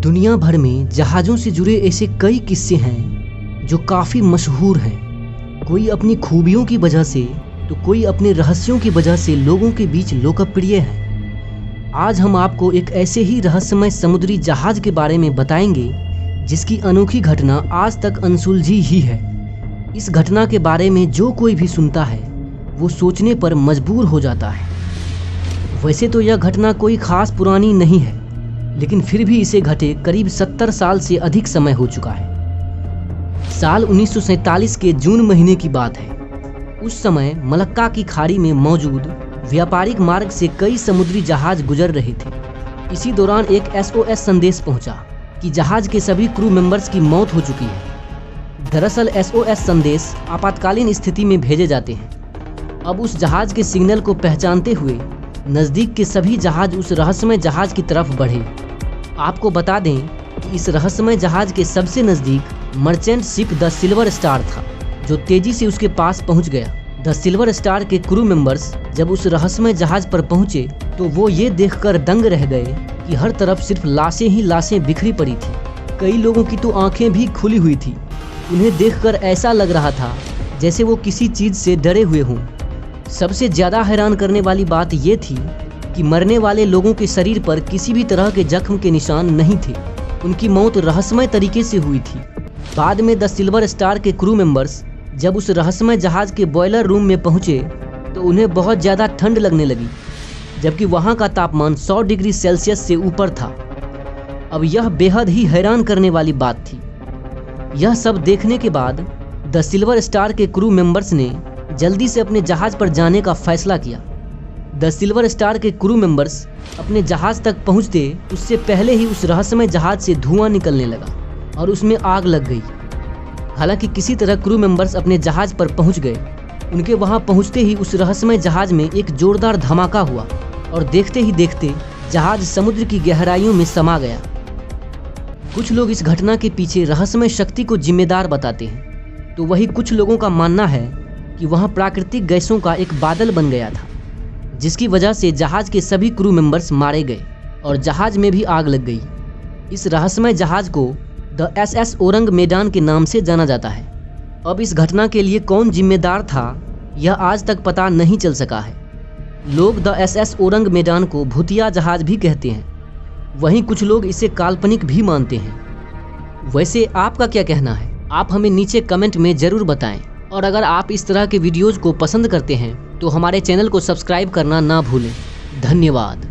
दुनिया भर में जहाज़ों से जुड़े ऐसे कई किस्से हैं जो काफ़ी मशहूर हैं। कोई अपनी खूबियों की वजह से तो कोई अपने रहस्यों की वजह से लोगों के बीच लोकप्रिय है। आज हम आपको एक ऐसे ही रहस्यमय समुद्री जहाज़ के बारे में बताएंगे जिसकी अनोखी घटना आज तक अनसुलझी ही है। इस घटना के बारे में जो कोई भी सुनता है वो सोचने पर मजबूर हो जाता है। वैसे तो यह घटना कोई खास पुरानी नहीं है, लेकिन फिर भी इसे घटे करीब 70 साल से अधिक समय हो चुका है। साल 1947 के जून महीने की बात है। उस समय मलक्का की खाड़ी में मौजूद व्यापारिक मार्ग से कई समुद्री जहाज गुजर रहे थे। इसी दौरान एक SOS संदेश पहुंचा कि जहाज के सभी क्रू मेंबर्स की मौत हो चुकी है। दरअसल SOS संदेश आपातकालीन स्थिति में भेजे जाते हैं। अब उस जहाज के सिग्नल को पहचानते हुए नज़दीक के सभी जहाज उस रहस्यमय जहाज की तरफ बढ़े। आपको बता दें कि इस रहस्यमय जहाज के सबसे नज़दीक merchant ship the silver star था, जो तेजी से उसके पास पहुंच गया। द सिल्वर स्टार के क्रू मेंबर्स जब उस रहस्यमय जहाज पर पहुंचे तो वो ये देखकर दंग रह गए कि हर तरफ सिर्फ लाशें ही लाशें बिखरी पड़ी थी। कई लोगों की तो आंखें भी खुली हुई थी। उन्हें देखकर ऐसा लग रहा था जैसे वो किसी चीज़ से डरे हुए हों। सबसे ज़्यादा हैरान करने वाली बात ये थी कि मरने वाले लोगों के शरीर पर किसी भी तरह के जख्म के निशान नहीं थे। उनकी मौत रहस्यमय तरीके से हुई थी। बाद में द सिल्वर स्टार के क्रू मेंबर्स जब उस रहस्यमय जहाज के बॉयलर रूम में पहुंचे तो उन्हें बहुत ज़्यादा ठंड लगने लगी, जबकि वहां का तापमान 100 डिग्री सेल्सियस से ऊपर था। अब यह बेहद ही हैरान करने वाली बात थी। यह सब देखने के बाद द सिल्वर स्टार के क्रू मेंबर्स ने जल्दी से अपने जहाज पर जाने का फैसला किया। द सिल्वर स्टार के क्रू मेंबर्स अपने जहाज तक पहुंचते उससे पहले ही उस रहस्यमय जहाज से धुआं निकलने लगा और उसमें आग लग गई। हालांकि किसी तरह क्रू मेंबर्स अपने जहाज पर पहुंच गए। उनके वहां पहुंचते ही उस रहस्यमय जहाज में एक जोरदार धमाका हुआ और देखते ही देखते जहाज समुद्र की गहराइयों में समा गया। कुछ लोग इस घटना के पीछे रहस्यमय शक्ति को जिम्मेदार बताते हैं, तो वही कुछ लोगों का मानना है कि वहां प्राकृतिक गैसों का एक बादल बन गया था, जिसकी वजह से जहाज के सभी क्रू मेंबर्स मारे गए और जहाज में भी आग लग गई। इस रहस्यमय जहाज को द SS ओरंग मेडान के नाम से जाना जाता है। अब इस घटना के लिए कौन जिम्मेदार था यह आज तक पता नहीं चल सका है। लोग द SS ओरंग मेडान को भूतिया जहाज भी कहते हैं, वहीं कुछ लोग इसे काल्पनिक भी मानते हैं। वैसे आपका क्या कहना है? आप हमें नीचे कमेंट में ज़रूर बताएं। और अगर आप इस तरह के वीडियोज़ को पसंद करते हैं तो हमारे चैनल को सब्सक्राइब करना ना भूलें। धन्यवाद।